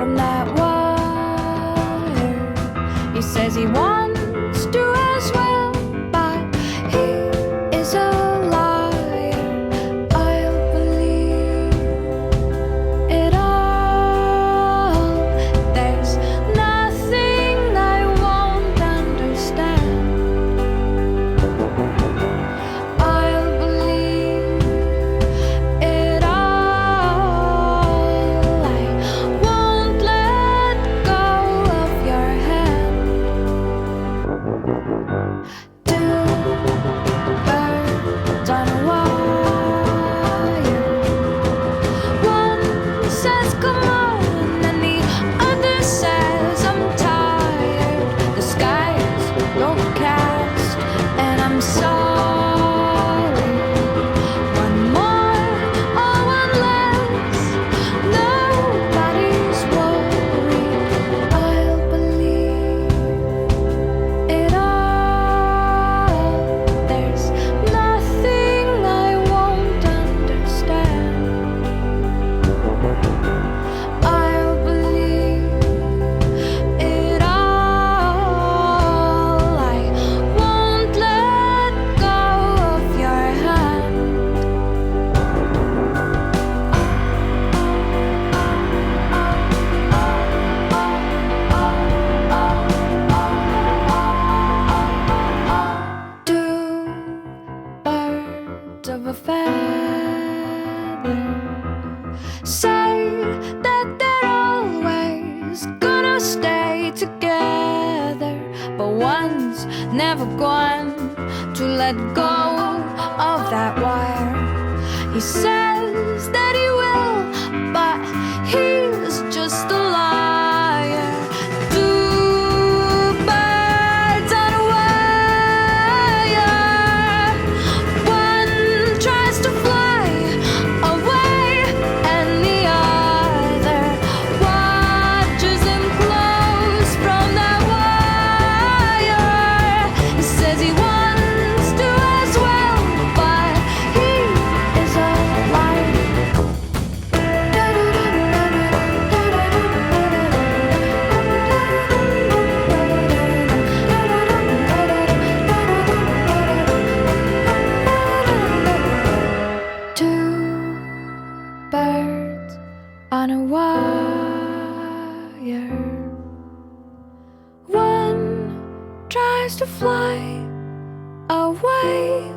from that wire. He says he wants to as well, but he is a liar. I'll believe it all. There's nothing I won't understand. I'll believe it all. I won't let go of your hand. Two birds on a wire. One says come on, and the other says I'm tired. The sky is overcast, and I'm sorry. One more or one less, nobody's worried. I'll believe it all. There's nothing I won't understand. I'll believe it all. I won't let go of your hand. Two birds of a feather say that they're always gonna stay together, but one's never going to let go of that wire. He says that he will, but he's just a liar. Two birds on a wire. One tries to fly away, and the other watches him close from that wire. He says he wants to as well, but he is a liar. Two birds on a wire. One tries to fly away,